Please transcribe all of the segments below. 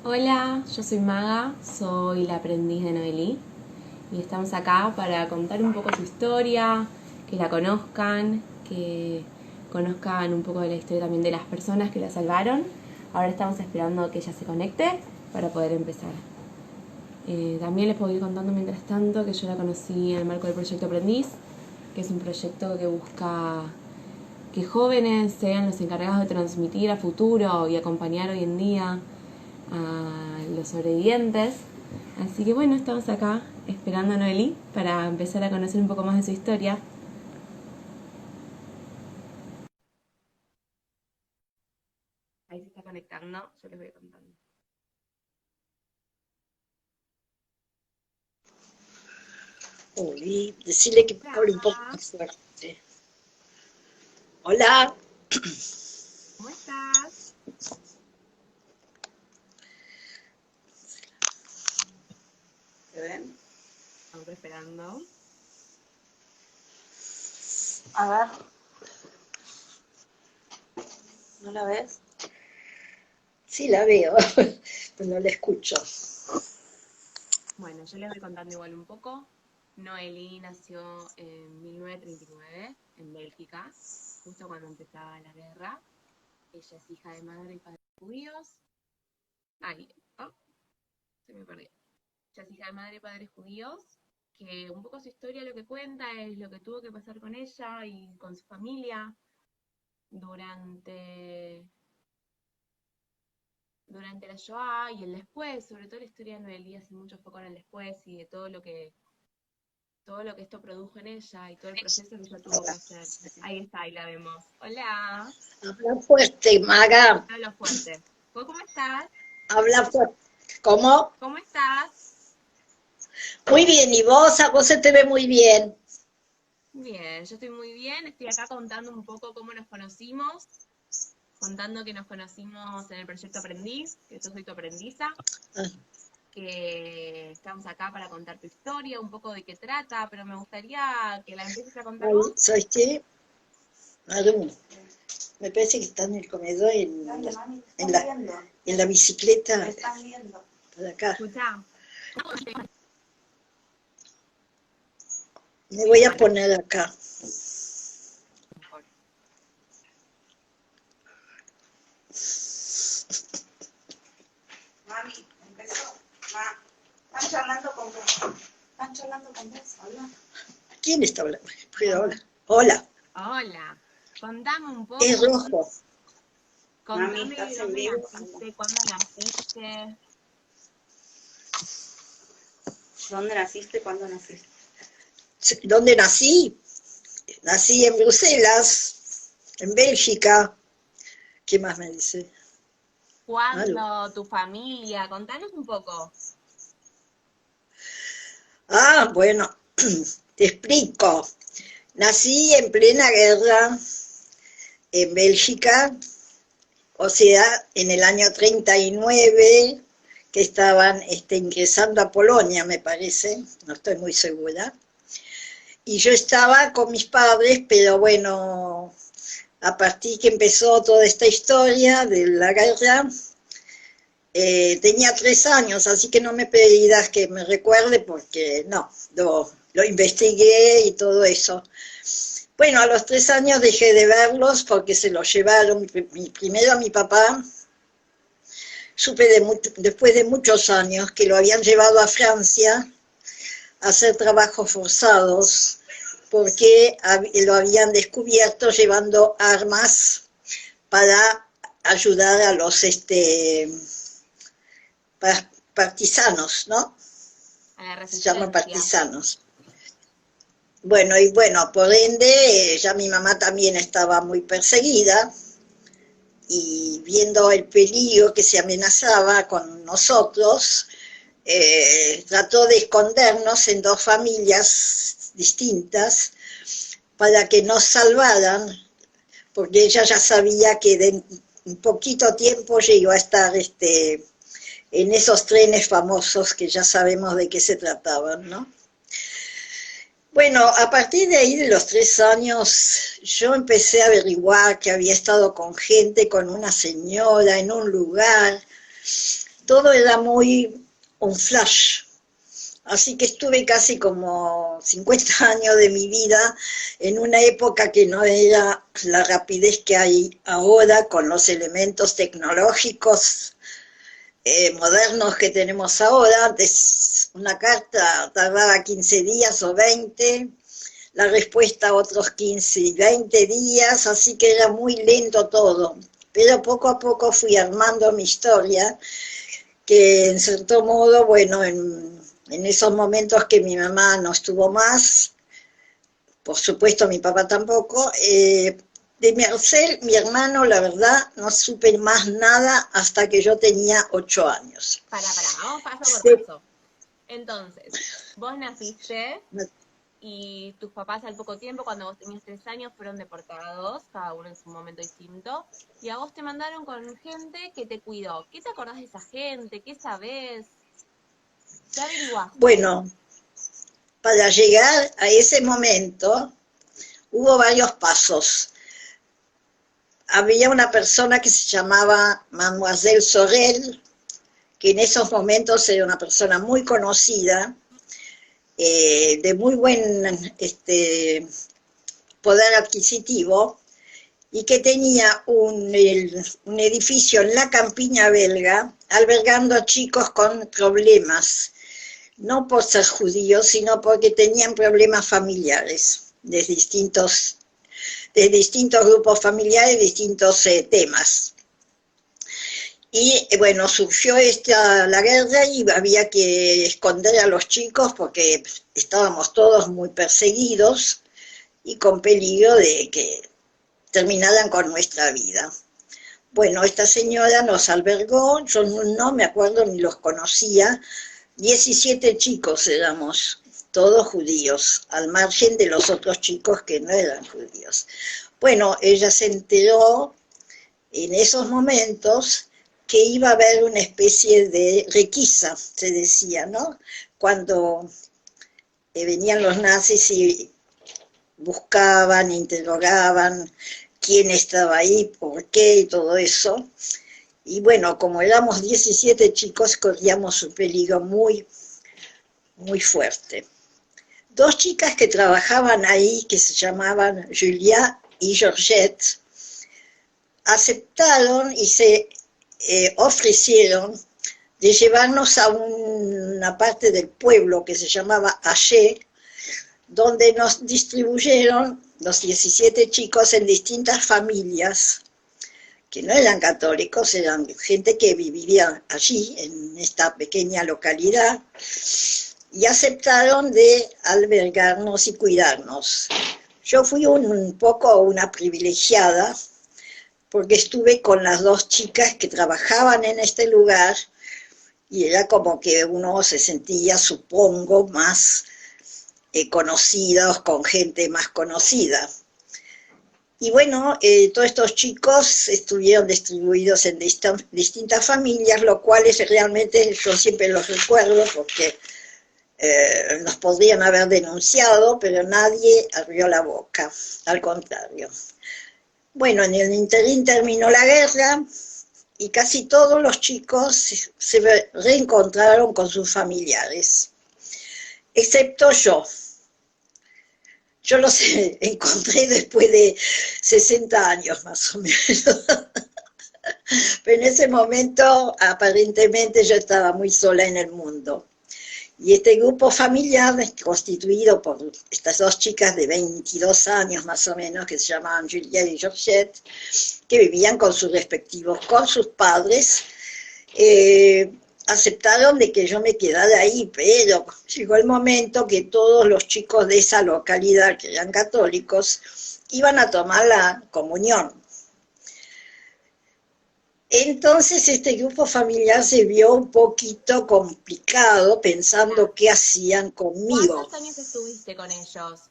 Hola, yo soy Maga, soy la aprendiz de Noelí y estamos acá para contar un poco su historia, que la conozcan un poco de la historia también de las personas que la salvaron. Ahora estamos esperando que ella se conecte para poder empezar. También les puedo ir contando mientras tanto que yo la conocí en el marco del proyecto Aprendiz, que es un proyecto que busca que jóvenes sean los encargados de transmitir a futuro y acompañar hoy en día a los sobrevivientes. Así que bueno, estamos acá esperando a Noelí para empezar a conocer un poco más de su historia. Ahí se está conectando, yo les voy contando. Uy, decirle que hable un poco Hola, más fuerte. Hola, ¿cómo estás? ¿me ven? Estamos esperando. A ver, ¿no la ves? Sí, la veo, pero no la escucho. Bueno, yo les voy contando igual un poco. Noelí nació en 1939 en Bélgica, justo cuando empezaba la guerra. Ella es hija de madre y padre judíos. Ay, oh, se me perdió. Ella es hija de madre y padres judíos, que un poco su historia lo que cuenta es lo que tuvo que pasar con ella y con su familia durante, durante la Shoah y el después, sobre todo la historia de Noelí hace mucho foco en el después y de todo lo que esto produjo en ella y todo el proceso que ella tuvo que hacer. Ahí está, ahí la vemos. Hola, Habla fuerte, Maga, habla fuerte. ¿Vos cómo estás? habla fuerte. ¿Cómo? ¿Cómo estás? Muy bien, ¿y vos? A vos se te ve muy bien. Bien, yo estoy muy bien. Estoy acá contando un poco cómo nos conocimos, contando que nos conocimos en el proyecto Aprendiz, que yo soy tu aprendiza, Ah, que estamos acá para contar tu historia, un poco de qué trata, pero me gustaría que la empieces a contar ahí, vos. ¿sabes qué? Maru, me parece que está en el comedor, en la bicicleta, para acá. Escuchá. Me voy a poner acá. Mejor. Mami, empezó. Están charlando con vos. Están charlando con vos, habla. ¿Quién está hablando? Hola. Hola. Hola, contame un Es poco, rojo. Mami, contame ¿estás en dónde vivo? naciste, cuándo naciste. ¿Dónde naciste? ¿Cuándo naciste? ¿Dónde nací? Nací en Bruselas, en Bélgica. ¿Qué más me dice? Algo. ¿Cuándo? ¿Tu familia? Contanos un poco. Ah, bueno, te explico. Nací en plena guerra en Bélgica, o sea, en el año 39, que estaban ingresando a Polonia, me parece, no estoy muy segura. Y yo estaba con mis padres, pero bueno, a partir que empezó toda esta historia de la guerra, tenía 3 años, así que no me pidas que me recuerde porque no, lo investigué y todo eso. Bueno, a los 3 años dejé de verlos porque se los llevaron primero a mi papá. Supe después de muchos años que lo habían llevado a Francia a hacer trabajos forzados porque lo habían descubierto llevando armas para ayudar a los partisanos, ¿no? A la Se llaman resistencia. partisanos. Bueno, y bueno, por ende, ya mi mamá también estaba muy perseguida y viendo el peligro que se amenazaba con nosotros, trató de escondernos en dos familias distintas para que nos salvaran, porque ella ya sabía que de un poquito tiempo ya iba a estar en esos trenes famosos que ya sabemos de qué se trataban, ¿no? Bueno, a partir de ahí, de los 3 años, yo empecé a averiguar que había estado con gente, con una señora en un lugar, todo era muy un flash. Así que estuve casi como 50 años de mi vida en una época que no era la rapidez que hay ahora con los elementos tecnológicos modernos que tenemos ahora. Antes una carta tardaba 15 días o 20, la respuesta otros 15 y 20 días, así que era muy lento todo. Pero poco a poco fui armando mi historia, que en cierto modo, bueno, en esos momentos que mi mamá no estuvo más, por supuesto mi papá tampoco, de Marcel, mi hermano, la verdad, no supe más nada hasta que yo tenía 8 años. Vamos paso por Sí. paso. Entonces, vos naciste y tus papás al poco tiempo, cuando vos tenías 3 años, fueron deportados, cada uno en su momento distinto, y a vos te mandaron con gente que te cuidó. ¿Qué te acordás de esa gente? ¿Qué sabés? ¿Qué averiguaste? Bueno, para llegar a ese momento hubo varios pasos. Había una persona que se llamaba Mademoiselle Sorel, que en esos momentos era una persona muy conocida, de muy buen poder adquisitivo, y que tenía un edificio en la campiña belga albergando a chicos con problemas, no por ser judíos, sino porque tenían problemas familiares de distintos grupos familiares, distintos temas. Y bueno, surgió la guerra y había que esconder a los chicos porque estábamos todos muy perseguidos y con peligro de que terminaran con nuestra vida. Bueno, esta señora nos albergó, yo no me acuerdo ni los conocía, 17 chicos éramos, todos judíos, al margen de los otros chicos que no eran judíos. Bueno, ella se enteró en esos momentos que iba a haber una especie de requisa, se decía, ¿no? Cuando venían los nazis y buscaban, interrogaban quién estaba ahí, por qué y todo eso. Y bueno, como éramos 17 chicos, corríamos un peligro muy, muy fuerte. Dos chicas que trabajaban ahí, que se llamaban Julia y Georgette, aceptaron y se ofrecieron de llevarnos a una parte del pueblo que se llamaba Aché, donde nos distribuyeron los 17 chicos en distintas familias, que no eran católicos, eran gente que vivía allí, en esta pequeña localidad, y aceptaron de albergarnos y cuidarnos. Yo fui un poco una privilegiada, porque estuve con las dos chicas que trabajaban en este lugar, y era como que uno se sentía, supongo, más conocidos, con gente más conocida. Y bueno, todos estos chicos estuvieron distribuidos en distintas familias, lo cual es realmente, yo siempre los recuerdo porque nos podrían haber denunciado, pero nadie abrió la boca, al contrario. Bueno, en el interín terminó la guerra y casi todos los chicos se reencontraron con sus familiares, excepto yo. Yo los encontré después de 60 años más o menos. Pero en ese momento, aparentemente, yo estaba muy sola en el mundo. Y este grupo familiar, constituido por estas dos chicas de 22 años más o menos, que se llamaban Julia y Georgette, que vivían con sus respectivos, con sus padres, aceptaron de que yo me quedara ahí, pero llegó el momento que todos los chicos de esa localidad, que eran católicos, iban a tomar la comunión. Entonces este grupo familiar se vio un poquito complicado pensando qué hacían conmigo. ¿Cuántos años estuviste con ellos?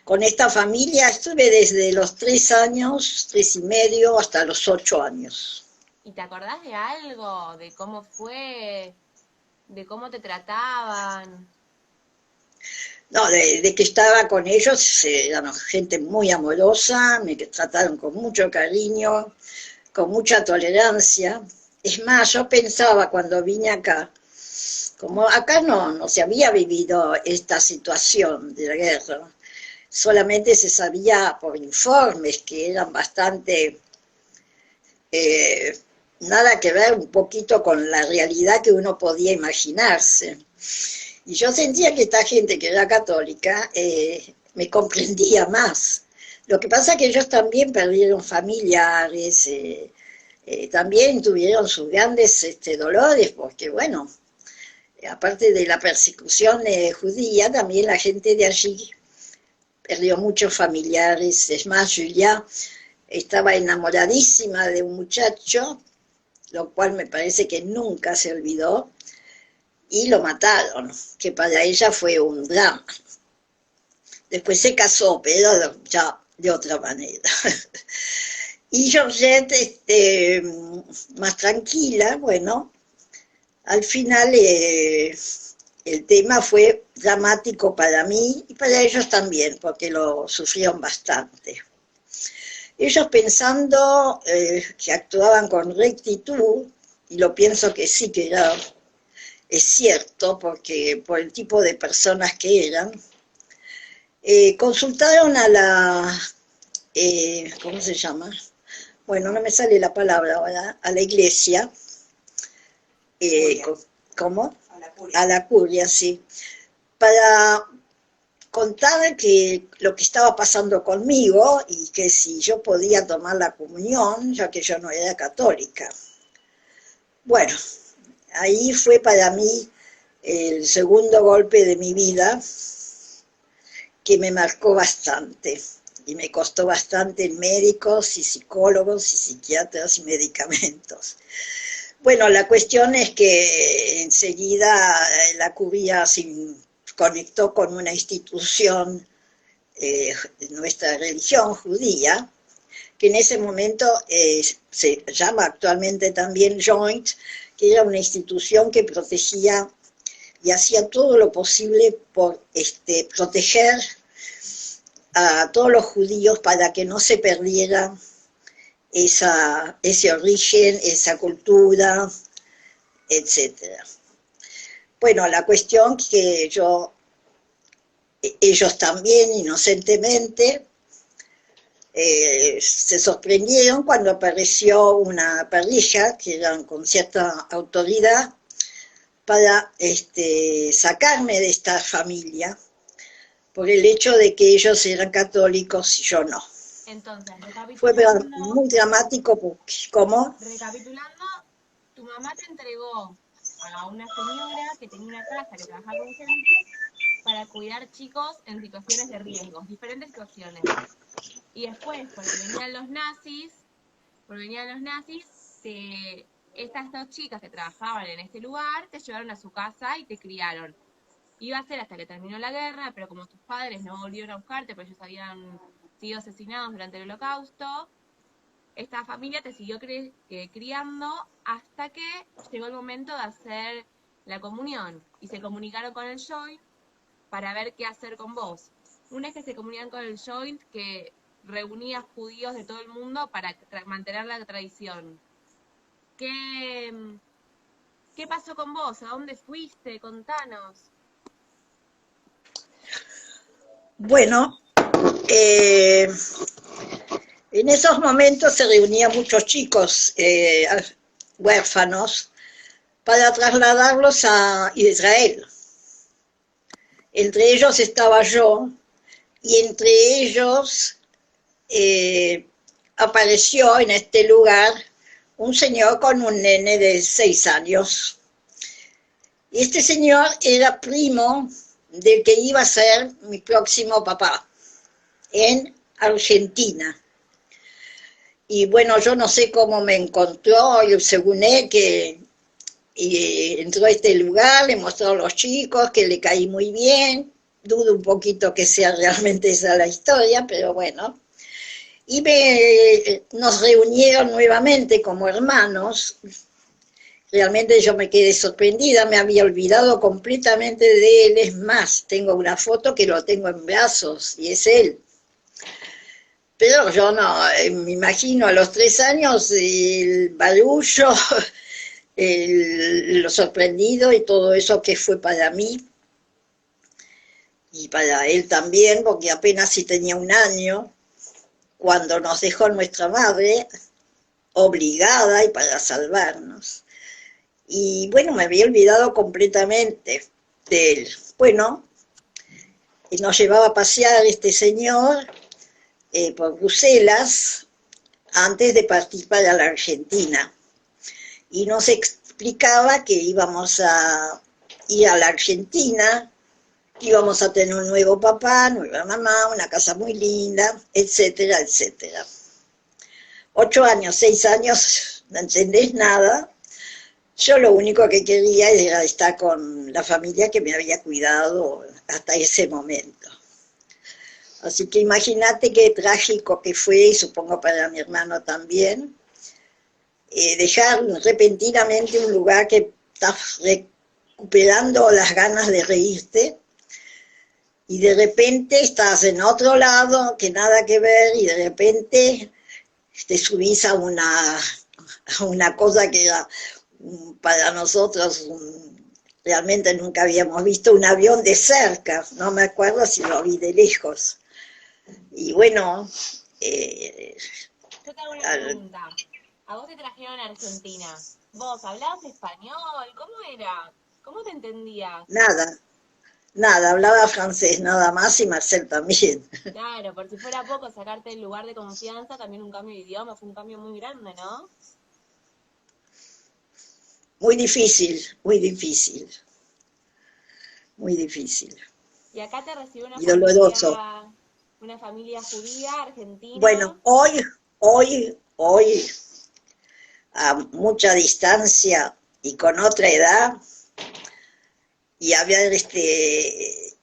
Con esta familia estuve desde los 3 años, 3 y medio, hasta los 8 años. ¿Y te acordás de algo? ¿De cómo fue? ¿De cómo te trataban? No, de que estaba con ellos, eran gente muy amorosa, me trataron con mucho cariño, con mucha tolerancia. Es más, yo pensaba cuando vine acá, como acá no se había vivido esta situación de la guerra, solamente se sabía por informes que eran bastante, eh, nada que ver un poquito con la realidad que uno podía imaginarse. Y yo sentía que esta gente que era católica me comprendía más. Lo que pasa es que ellos también perdieron familiares, también tuvieron sus grandes dolores, porque bueno, aparte de la persecución judía, también la gente de allí perdió muchos familiares. Es más, Julia estaba enamoradísima de un muchacho, lo cual me parece que nunca se olvidó, y lo mataron, que para ella fue un drama. Después se casó, pero ya de otra manera. Y Georgette, más tranquila, bueno, al final el tema fue dramático para mí y para ellos también, porque lo sufrieron bastante. Ellos pensando que actuaban con rectitud, y lo pienso que sí que era, es cierto, porque por el tipo de personas que eran, consultaron a la, ¿cómo se llama? Bueno, no me sale la palabra ahora, a la iglesia, ¿cómo? A la curia, sí, para contar que lo que estaba pasando conmigo y que si yo podía tomar la comunión, ya que yo no era católica. Bueno, ahí fue para mí el segundo golpe de mi vida que me marcó bastante y me costó bastante en médicos y psicólogos y psiquiatras y medicamentos. Bueno, la cuestión es que enseguida la curia se conectó con una institución de nuestra religión judía, que en ese momento se llama actualmente también Joint, que era una institución que protegía y hacía todo lo posible por proteger a todos los judíos para que no se perdiera ese origen, esa cultura, etcétera. Bueno, la cuestión que ellos también inocentemente se sorprendieron cuando apareció una parrilla que eran con cierta autoridad para sacarme de esta familia por el hecho de que ellos eran católicos y yo no. Entonces, Fue muy dramático porque, ¿cómo? recapitulando, tu mamá te entregó a una señora que tenía una casa que trabajaba con gente para cuidar chicos en situaciones de riesgo, diferentes situaciones. Y después, porque venían los nazis, estas dos chicas que trabajaban en este lugar te llevaron a su casa y te criaron. Iba a ser hasta que terminó la guerra, pero como tus padres no volvieron a buscarte, porque ellos habían sido asesinados durante el Holocausto, esta familia te siguió criando hasta que llegó el momento de hacer la comunión y se comunicaron con el Joint para ver qué hacer con vos. Una vez que se comunican con el Joint, que reunía judíos de todo el mundo para mantener la tradición. ¿Qué pasó con vos? ¿A dónde fuiste? Contanos. Bueno, en esos momentos se reunían muchos chicos huérfanos para trasladarlos a Israel. Entre ellos estaba yo, y entre ellos apareció en este lugar un señor con un nene de 6 años. Y este señor era primo del que iba a ser mi próximo papá en Argentina. Y bueno, yo no sé cómo me encontró, según él, que entró a este lugar, le mostró a los chicos, que le caí muy bien. Dudo un poquito que sea realmente esa la historia, pero bueno. Y nos reunieron nuevamente como hermanos. Realmente yo me quedé sorprendida, me había olvidado completamente de él. Es más, tengo una foto que lo tengo en brazos y es él. Pero yo no, me imagino a los 3 años el barullo lo sorprendido y todo eso que fue para mí y para él también, porque apenas si tenía 1 año cuando nos dejó nuestra madre, obligada y para salvarnos. Y bueno, me había olvidado completamente de él. Bueno, y nos llevaba a pasear este señor por Bruselas antes de partir para la Argentina. Y nos explicaba que íbamos a ir a la Argentina, íbamos a tener un nuevo papá, nueva mamá, una casa muy linda, etcétera, etcétera. 8 años, 6 años, no entendés nada. Yo lo único que quería era estar con la familia que me había cuidado hasta ese momento. Así que imagínate qué trágico que fue, y supongo para mi hermano también, dejar repentinamente un lugar que estás recuperando las ganas de reírte, y de repente estás en otro lado que nada que ver, y de repente te subís a una cosa que era para nosotros realmente nunca habíamos visto, un avión de cerca, no me acuerdo si lo vi de lejos. Y bueno... Yo te hago una pregunta. A vos te trajeron a Argentina. ¿Vos hablabas español? ¿Cómo era? ¿Cómo te entendías? Nada, hablaba francés nada más, y Marcel también. Claro, por si fuera poco, sacarte del lugar de confianza, también un cambio de idioma, fue un cambio muy grande, ¿no? Muy difícil, muy difícil, muy difícil. Y acá te recibió Y doloroso. una familia judía, Bueno, argentina. hoy, a mucha distancia y con otra edad, y haber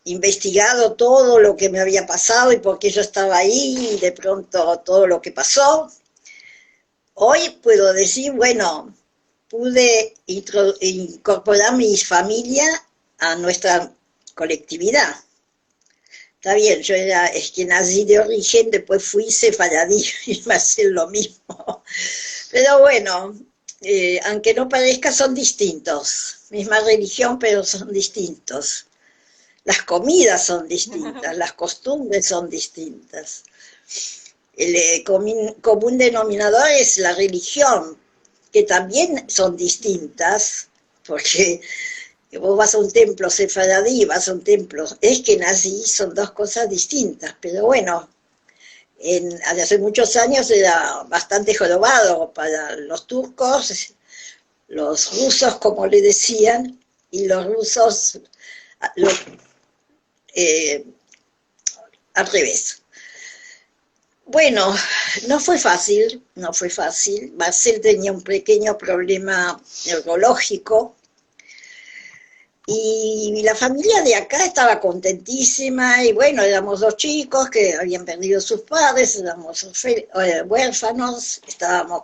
investigado todo lo que me había pasado y por qué yo estaba ahí, y de pronto todo lo que pasó, hoy puedo decir, bueno, pude incorporar mi familia a nuestra colectividad. Está bien, yo era esquenazí de origen, después fui sefaradí y me hacen lo mismo. Pero bueno, aunque no parezca, son distintos. Misma religión, pero son distintos. Las comidas son distintas, las costumbres son distintas. El común denominador es la religión, que también son distintas, porque vos vas a un templo sefaradí, vas a un templo esquenazí, son dos cosas distintas, pero bueno, hace muchos años era bastante jorobado para los turcos, los rusos, como le decían, y los rusos eh, al revés. Bueno, no fue fácil, no fue fácil. Marcel tenía un pequeño problema neurológico, y la familia de acá estaba contentísima, y bueno, éramos 2 chicos que habían perdido sus padres, éramos huérfanos, estábamos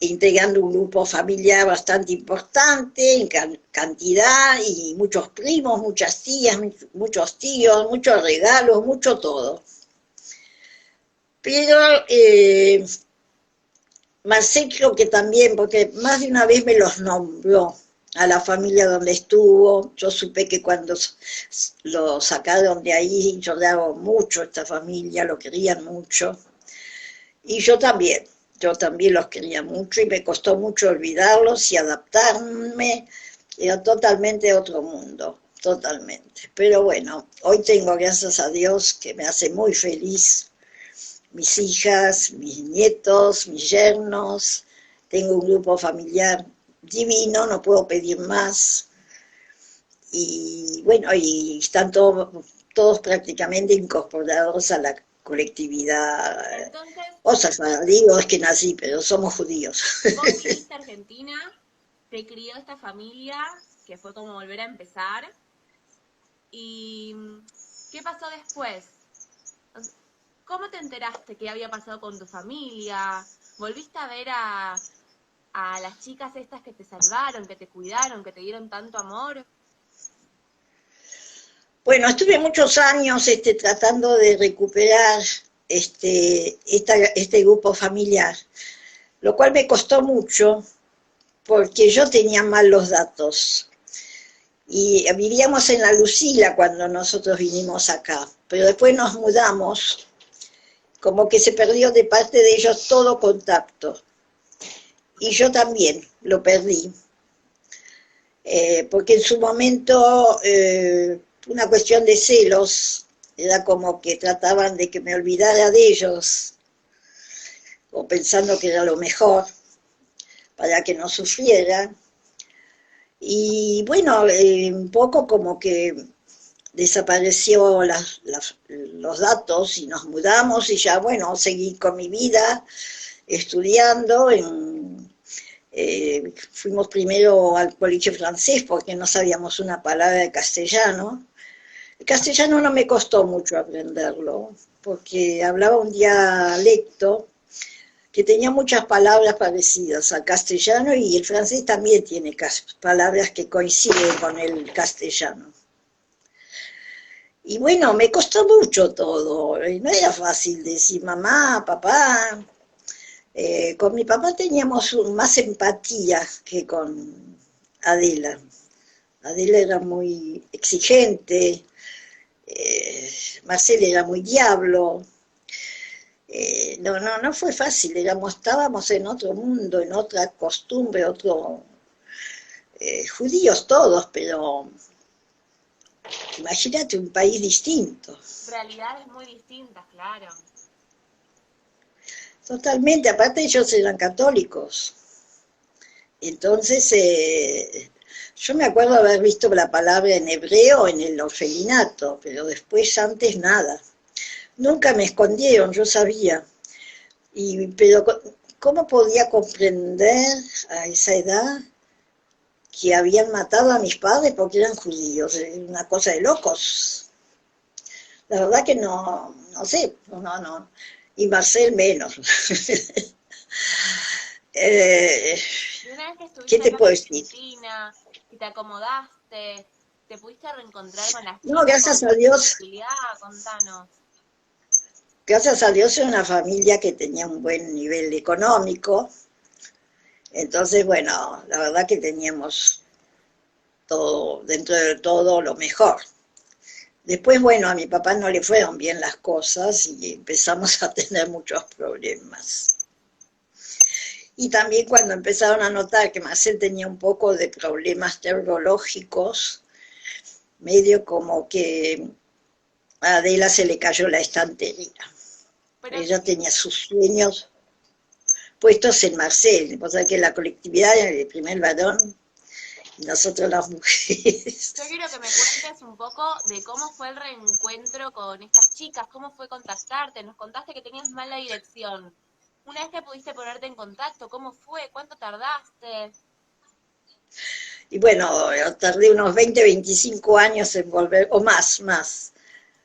integrando un grupo familiar bastante importante en cantidad, y muchos primos, muchas tías, muchos tíos, muchos regalos, mucho todo. Pero Marcel creo que también, porque más de una vez me los nombró a la familia donde estuvo. Yo supe que cuando lo sacaron de ahí lloraron mucho esta familia, lo querían mucho. Y yo también los quería mucho, y me costó mucho olvidarlos y adaptarme. Era totalmente otro mundo, totalmente. Pero bueno, hoy tengo, gracias a Dios, que me hace muy feliz, mis hijas, mis nietos, mis yernos. Tengo un grupo familiar divino, no puedo pedir más. Y bueno, y están todos prácticamente incorporados a la colectividad. Entonces, O sea, digo, es que nací, pero somos judíos. vos viniste a Argentina, te crió esta familia, que fue como volver a empezar. ¿Y qué pasó después? ¿Cómo te enteraste qué había pasado con tu familia? ¿Volviste a ver a las chicas estas que te salvaron, que te cuidaron, que te dieron tanto amor? Bueno, estuve muchos años tratando de recuperar este grupo familiar, lo cual me costó mucho, porque yo tenía mal los datos. Y vivíamos en la Lucila cuando nosotros vinimos acá, pero después nos mudamos, como que se perdió de parte de ellos todo contacto. Y yo también lo perdí, porque en su momento, una cuestión de celos, era como que trataban de que me olvidara de ellos, o pensando que era lo mejor, para que no sufriera. Y bueno, un poco como que desapareció los datos y nos mudamos y ya, bueno, seguí con mi vida estudiando. Fuimos primero al colegio francés porque no sabíamos una palabra de castellano. El castellano no me costó mucho aprenderlo, porque hablaba un dialecto que tenía muchas palabras parecidas al castellano, y el francés también tiene palabras que coinciden con el castellano. Y bueno, me costó mucho todo, no era fácil decir mamá, papá. Con mi papá teníamos más empatía que con Adela. Adela era muy exigente, Marcel era muy diablo. No fue fácil, estábamos en otro mundo, en otra costumbre, judíos todos, pero imagínate un país distinto. Realidades muy distintas, claro. Totalmente, aparte ellos eran católicos. Entonces, yo me acuerdo haber visto la palabra en hebreo en el orfelinato, pero después antes nada. Nunca me escondieron, yo sabía. Pero ¿cómo podía comprender a esa edad que habían matado a mis padres porque eran judíos? Es una cosa de locos. La verdad que no sé, no. Y Marcel menos. Y una vez que ¿Qué estuviste te acá puedo en decir? Argentina, y te acomodaste, te pudiste reencontrar con las No, chicas, con gracias a Dios, facilidad, contanos. gracias a Dios era una familia que tenía un buen nivel económico. Entonces, bueno, la verdad que teníamos todo, dentro de todo, lo mejor. Después, bueno, a mi papá no le fueron bien las cosas y empezamos a tener muchos problemas. Y también cuando empezaron a notar que Marcel tenía un poco de problemas neurológicos, medio como que a Adela se le cayó la estantería. Pero, Ella tenía sus sueños puestos en Marcel, o sea que la colectividad era el primer varón y nosotros las mujeres. yo quiero que me cuentes un poco de cómo fue el reencuentro con estas chicas, cómo fue contactarte, nos contaste que tenías mala dirección. Una vez que pudiste ponerte en contacto, ¿cómo fue? ¿Cuánto tardaste? Y bueno, tardé unos 20, 25 años en volver, o más,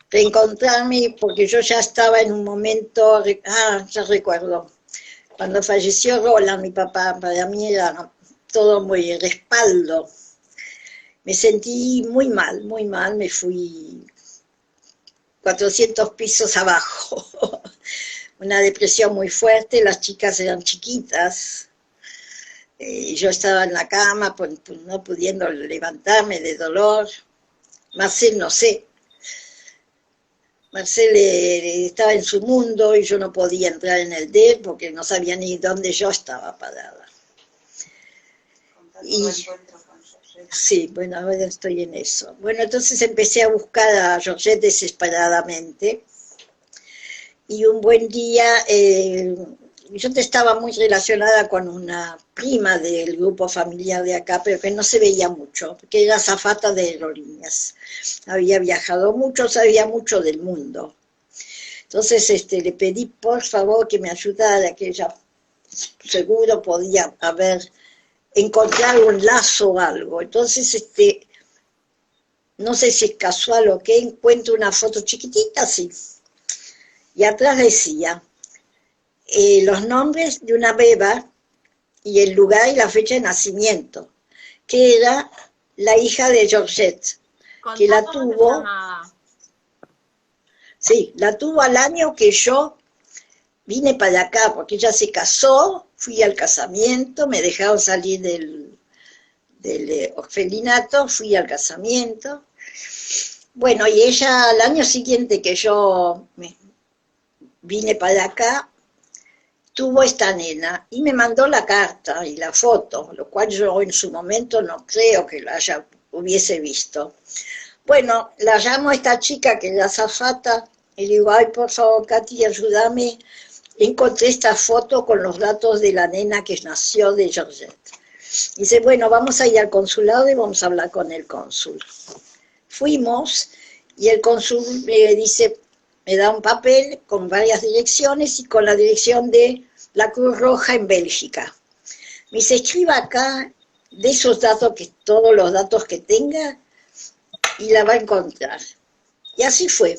reencontrarme, porque yo ya estaba en un momento, ya recuerdo, cuando falleció Roland, mi papá, para mí era todo muy respaldo. Me sentí muy mal, me fui 400 pisos abajo. Una depresión muy fuerte, las chicas eran chiquitas, y yo estaba en la cama, no pudiendo levantarme de dolor. Marcel, no sé. Marcel estaba en su mundo y yo no podía entrar en el de él porque no sabía ni dónde yo estaba parada. Y sí, bueno, ahora estoy en eso. Bueno, entonces empecé a buscar a Georgette desesperadamente, y un buen día, yo estaba muy relacionada con una prima del grupo familiar de acá, pero que no se veía mucho, porque era azafata de aerolíneas. Había viajado mucho, sabía mucho del mundo. Entonces le pedí por favor que me ayudara, que ella seguro podía encontrar un lazo o algo. Entonces, no sé si es casual o qué, encuentro una foto chiquitita así, y atrás decía los nombres de una beba y el lugar y la fecha de nacimiento, que era la hija de Georgette, que Contá la cómo se tuvo, llamaba. sí, la tuvo al año que yo vine para acá porque ella se casó, fui al casamiento, me dejaron salir del orfelinato, fui al casamiento. Bueno, y ella al año siguiente que yo vine para acá, tuvo esta nena y me mandó la carta y la foto, lo cual yo en su momento no creo que la hubiese visto. Bueno, la llamo a esta chica que es la azafata y le digo, ay, por favor, Katy, ayúdame. Encontré esta foto con los datos de la nena que nació de Georgette. Dice, bueno, vamos a ir al consulado y vamos a hablar con el cónsul. Fuimos y el cónsul me dice, me da un papel con varias direcciones y con la dirección de la Cruz Roja en Bélgica. Me dice, escriba acá de esos datos, todos los datos que tenga, y la va a encontrar. Y así fue.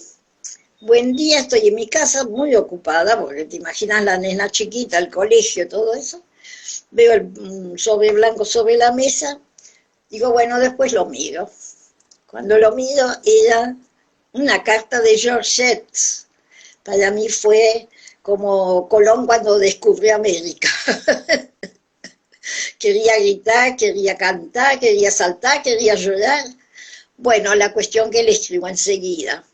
Buen día, estoy en mi casa muy ocupada, porque te imaginas la nena chiquita, el colegio, todo eso. Veo el sobre blanco sobre la mesa, digo, bueno, después lo miro. Cuando lo miro, era una carta de Georgette. Para mí fue como Colón cuando descubrió América. Quería gritar, quería cantar, quería saltar, quería llorar. Bueno, la cuestión que le escribo enseguida.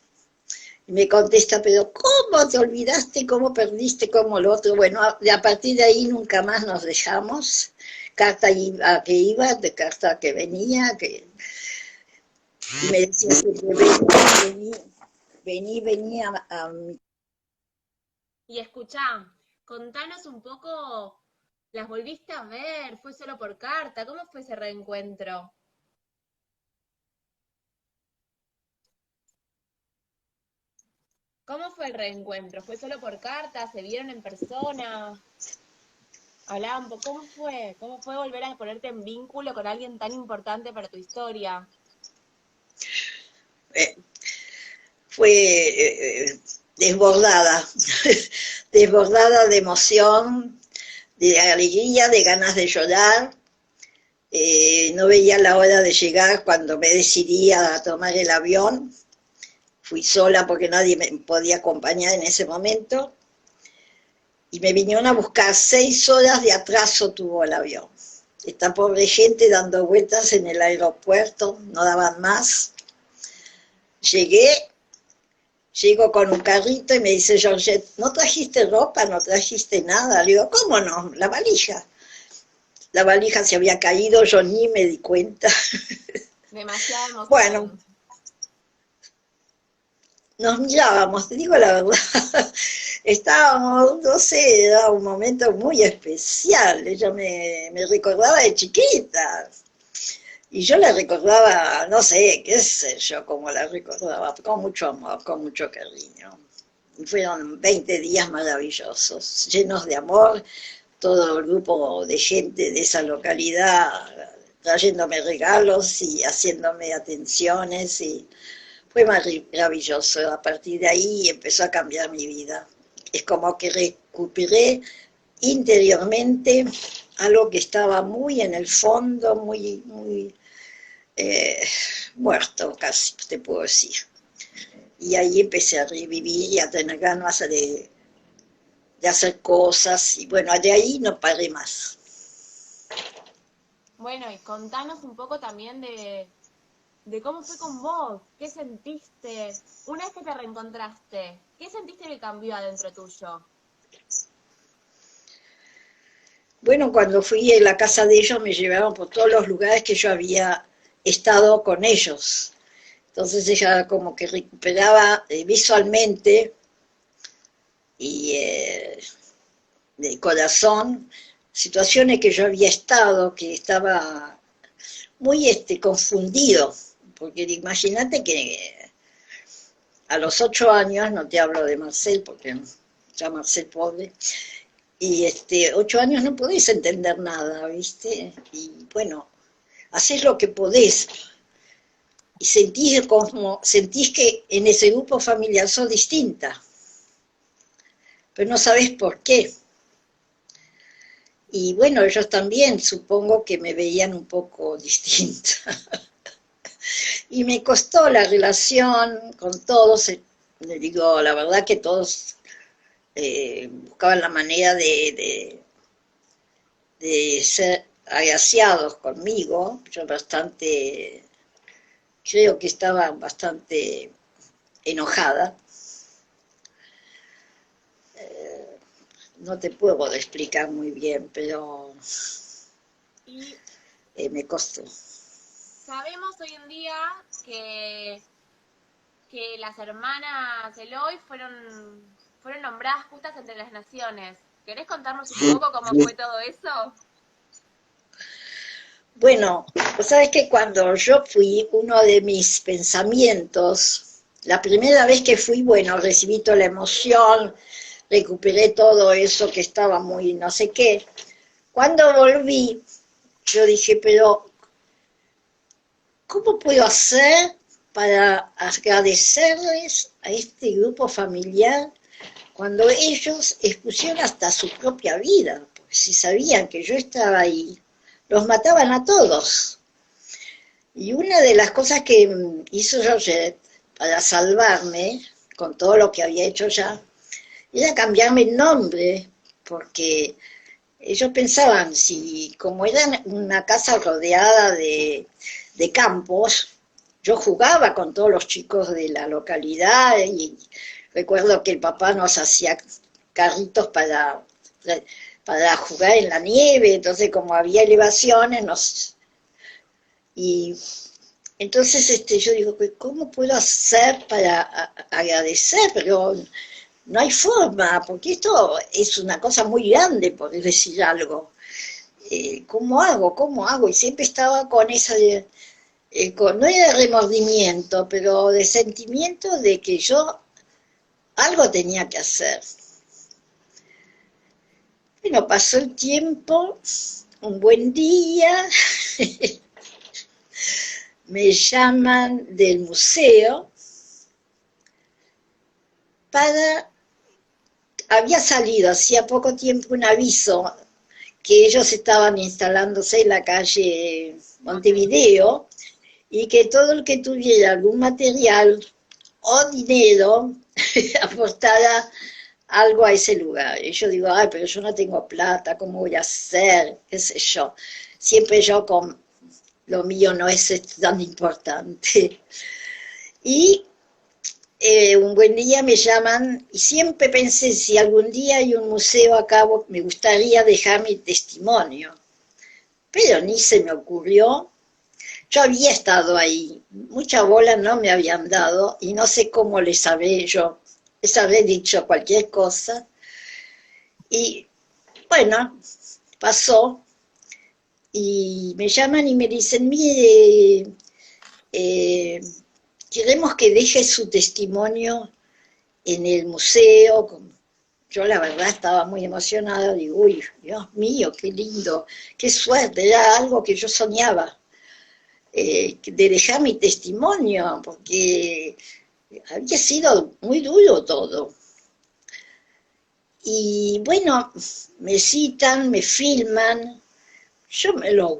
Y me contesta, pero ¿cómo te olvidaste? ¿Cómo perdiste? ¿Cómo lo otro? Bueno, a partir de ahí nunca más nos dejamos. Carta que iba, de carta que venía, que y me decía siempre, vení a mi... Y escuchá, contanos un poco, ¿las volviste a ver? ¿Fue solo por carta? ¿Cómo fue ese reencuentro? ¿Cómo fue el reencuentro? ¿Fue solo por carta? ¿Se vieron en persona? Hablaban un poco, ¿cómo fue? ¿Cómo fue volver a ponerte en vínculo con alguien tan importante para tu historia? Fue desbordada, desbordada de emoción, de alegría, de ganas de llorar. No veía la hora de llegar cuando me decidí a tomar el avión. Fui sola porque nadie me podía acompañar en ese momento. Y me vinieron a buscar, 6 horas de atraso tuvo el avión. Esta pobre gente dando vueltas en el aeropuerto, no daban más. Llego con un carrito y me dice Georgette, ¿no trajiste ropa? ¿No trajiste nada? Le digo, ¿cómo no? La valija. La valija se había caído, yo ni me di cuenta. Demasiada emoción. Bueno, nos mirábamos, te digo la verdad. Estábamos, no sé, era un momento muy especial. Ella me recordaba de chiquita. Y yo la recordaba, no sé, qué sé yo, cómo la recordaba, con mucho amor, con mucho cariño. Y fueron 20 días maravillosos, llenos de amor, todo el grupo de gente de esa localidad trayéndome regalos y haciéndome atenciones, y fue maravilloso. A partir de ahí empezó a cambiar mi vida. Es como que recuperé interiormente algo que estaba muy en el fondo, muy muerto casi, te puedo decir. Y ahí empecé a revivir y a tener ganas de hacer cosas, y bueno, de ahí no paré más. Bueno, y contanos un poco también de cómo fue con vos, qué sentiste, una vez que te reencontraste, qué sentiste que cambió adentro tuyo. Bueno, cuando fui a la casa de ellos me llevaron por todos los lugares que yo había estado con ellos. Entonces ella como que recuperaba visualmente y de corazón situaciones que yo había estado, que estaba muy confundido, porque imagínate que a los 8 años, no te hablo de Marcel, porque ya Marcel pobre, y 8 años no podés entender nada, ¿viste? Y bueno, haces lo que podés, y sentís que en ese grupo familiar sos distinta, pero no sabés por qué. Y bueno, ellos también supongo que me veían un poco distinta. Y me costó la relación con todos, le digo, la verdad que todos buscaban la manera de ser agraciados conmigo. Yo creo que estaba bastante enojada. No te puedo explicar muy bien, pero Y me costó. sabemos hoy en día que las hermanas Eloy fueron nombradas justas entre las naciones. ¿Querés contarnos un poco cómo fue todo eso? Bueno, pues sabes que cuando yo fui, uno de mis pensamientos, la primera vez que fui, bueno, recibí toda la emoción, recuperé todo eso que estaba muy no sé qué. Cuando volví, yo dije, pero ¿cómo puedo hacer para agradecerles a este grupo familiar cuando ellos expusieron hasta su propia vida? Porque si sabían que yo estaba ahí, los mataban a todos. Y una de las cosas que hizo Georgette para salvarme, con todo lo que había hecho ya, era cambiarme el nombre, porque ellos pensaban, si como era una casa rodeada de campos, yo jugaba con todos los chicos de la localidad y recuerdo que el papá nos hacía carritos para jugar en la nieve, entonces como había elevaciones, y entonces yo digo, ¿cómo puedo hacer para agradecer? Pero no hay forma, porque esto es una cosa muy grande, por decir algo. ¿Cómo hago? ¿Cómo hago? Y siempre estaba con no era remordimiento, pero de sentimiento de que yo algo tenía que hacer. Bueno, pasó el tiempo, un buen día, me llaman del museo había salido hacía poco tiempo un aviso que ellos estaban instalándose en la calle Montevideo y que todo el que tuviera algún material o dinero aportara algo a ese lugar. Y yo digo, ay, pero yo no tengo plata, ¿cómo voy a hacer? ¿Qué sé yo? Siempre yo con lo mío no es tan importante. Y un buen día me llaman y siempre pensé, si algún día hay un museo a cabo, me gustaría dejar mi testimonio. Pero ni se me ocurrió. Yo había estado ahí, mucha bola no me habían dado y no sé cómo les habré dicho cualquier cosa. Y bueno, pasó y me llaman y me dicen, mire, queremos que deje su testimonio en el museo. Yo la verdad estaba muy emocionada, digo, uy, Dios mío, qué lindo, qué suerte, era algo que yo soñaba, de dejar mi testimonio, porque había sido muy duro todo. Y bueno, me citan, me filman, yo me lo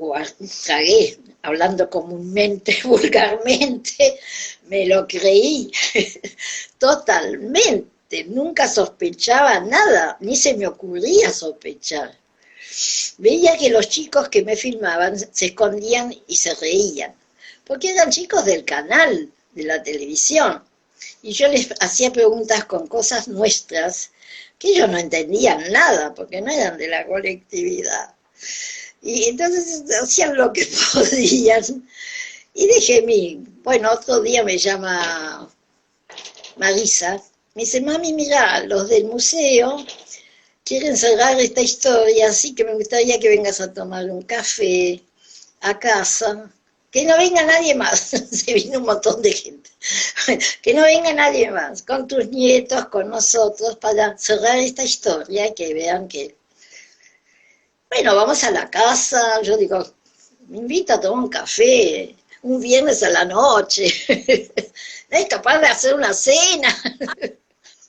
tragué, hablando comúnmente, vulgarmente, me lo creí totalmente, nunca sospechaba nada, ni se me ocurría sospechar. Veía que los chicos que me filmaban se escondían y se reían, porque eran chicos del canal, de la televisión, y yo les hacía preguntas con cosas nuestras que ellos no entendían nada, porque no eran de la colectividad. Y entonces hacían lo que podían. Y dejé bueno, otro día me llama Marisa, me dice, mami, mira, los del museo quieren cerrar esta historia, así que me gustaría que vengas a tomar un café a casa. Que no venga nadie más, se vino un montón de gente. Que no venga nadie más, con tus nietos, con nosotros, para cerrar esta historia y que vean que... Bueno, vamos a la casa, yo digo, me invita a tomar un café, un viernes a la noche, no es capaz de hacer una cena.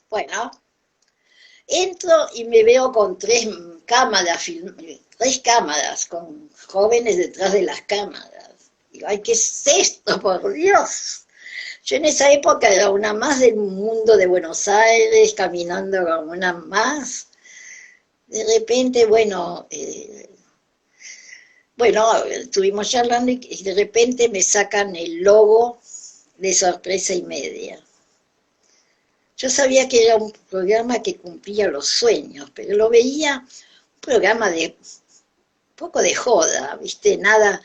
Bueno, entro y me veo con tres cámaras, con jóvenes detrás de las cámaras. Digo, ay, ¿qué es esto, por Dios? Yo en esa época era una más del mundo de Buenos Aires, caminando como una más. De repente, bueno, estuvimos charlando y de repente me sacan el logo de Sorpresa y Media. Yo sabía que era un programa que cumplía los sueños, pero lo veía un programa de poco de joda, ¿viste? Nada,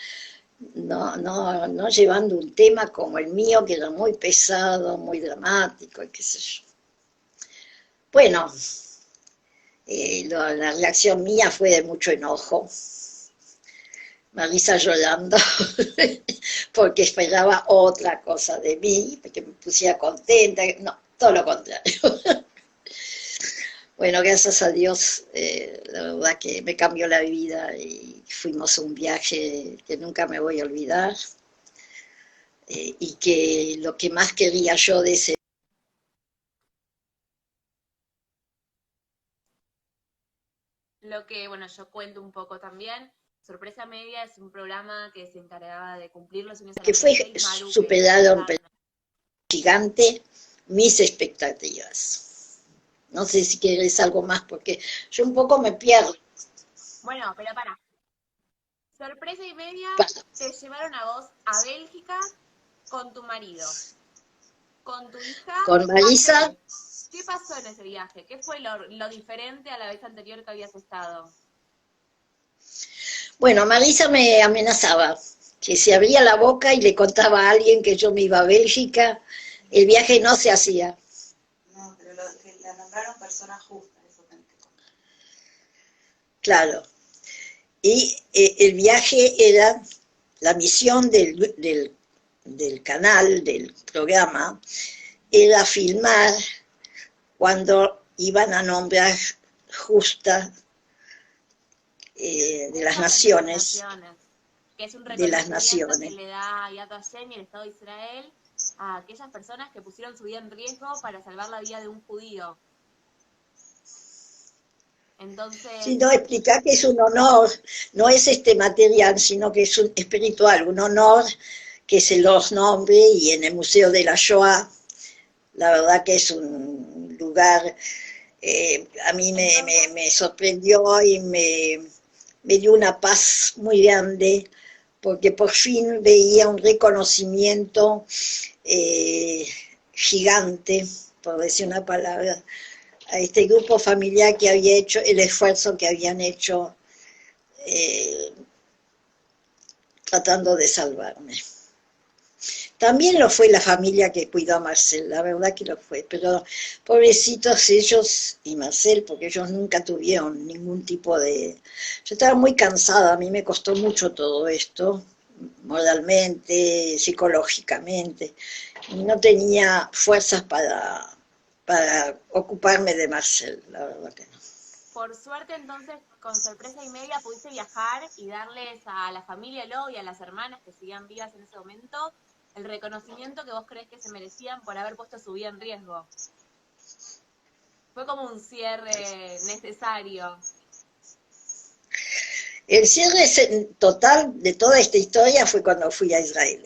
no llevando un tema como el mío, que era muy pesado, muy dramático, y qué sé yo. Bueno, la reacción mía fue de mucho enojo. Marisa llorando, porque esperaba otra cosa de mí, que me pusiera contenta, no, todo lo contrario. Bueno, gracias a Dios, la verdad que me cambió la vida y fuimos a un viaje que nunca me voy a olvidar, y que lo que más quería yo de ese... Lo que, bueno, yo cuento un poco también. Sorpresa Media es un programa que se encargaba de cumplir los sueños a que la fue gente y Maru, que es superado en Carmen. gigante mis expectativas. No sé si quieres algo más, porque yo un poco me pierdo. Bueno, pero para. Sorpresa y Media te llevaron a vos a Bélgica con tu marido, con tu hija, Con ¿a Marisa, qué? ¿Qué pasó en ese viaje? ¿Qué fue lo diferente a la vez anterior que habías estado? bueno, Marisa me amenazaba que si abría la boca y le contaba a alguien que yo me iba a Bélgica, el viaje no se hacía. No, pero que la nombraron persona justa, eso tenés que contar. Claro. Y el viaje era, la misión del canal, del programa, era filmar cuando iban a nombrar justa de las Justa de las naciones, Naciones, que es un de las reconocimiento que naciones. le da Yad Vashem y el Estado de Israel a aquellas personas que pusieron su vida en riesgo para salvar la vida de un judío. Si Entonces, no, explicar que es un honor, no es este material, sino que es un espiritual, un honor que se los nombre, y en el Museo de la Shoah, la verdad que es un lugar, a mí entonces, me sorprendió y me dio una paz muy grande, porque por fin veía un reconocimiento eh, gigante, por decir una palabra, a este grupo familiar que había hecho el esfuerzo que habían hecho, eh, tratando de salvarme. También lo fue la familia que cuidó a Marcel, la verdad que lo fue, pero pobrecitos ellos y Marcel, porque ellos nunca tuvieron ningún tipo de... Yo estaba muy cansada, a mí me costó mucho todo esto, moralmente, psicológicamente, y no tenía fuerzas para ocuparme de Marcel, la verdad que no. por suerte, entonces, con Sorpresa y Media pudiste viajar y darles a la familia Lo y a las hermanas que seguían vivas en ese momento el reconocimiento que vos crees que se merecían por haber puesto su vida en riesgo. Fue como un cierre necesario. El cierre total de toda esta historia fue cuando fui a Israel,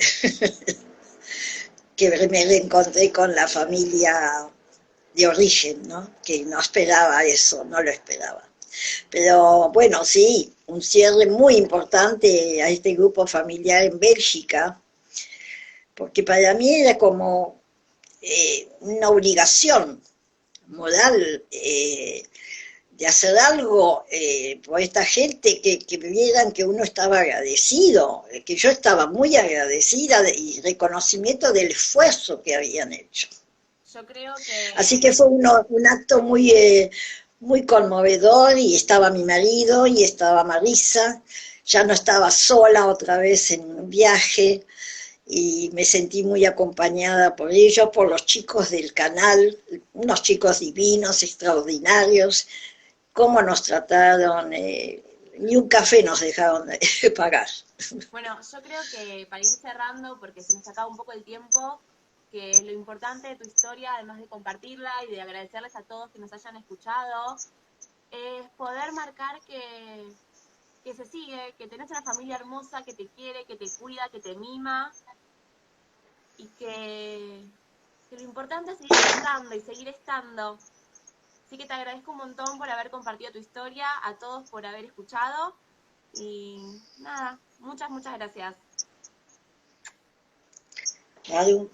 que me reencontré con la familia de origen, ¿no? Que no esperaba eso, no lo esperaba. Pero bueno, sí, un cierre muy importante a este grupo familiar en Bélgica, porque para mí era como una obligación moral, de hacer algo por esta gente, que vieran que uno estaba agradecido, que yo estaba muy agradecida y reconocimiento del esfuerzo que habían hecho. Yo creo Así que que fue un acto muy conmovedor, y estaba mi marido y estaba Marisa, ya no estaba sola otra vez en un viaje, y me sentí muy acompañada por ellos, por los chicos del canal, unos chicos divinos, extraordinarios, cómo nos trataron, ni un café nos dejaron de pagar. bueno, yo creo que para ir cerrando, porque se nos acaba un poco el tiempo, que lo importante de tu historia, además de compartirla y de agradecerles a todos que nos hayan escuchado, es poder marcar que se sigue, que tenés una familia hermosa que te quiere, que te cuida, que te mima, y que lo importante es seguir estando y seguir estando. Así que te agradezco un montón por haber compartido tu historia, a todos por haber escuchado y nada, muchas, muchas gracias. Madu.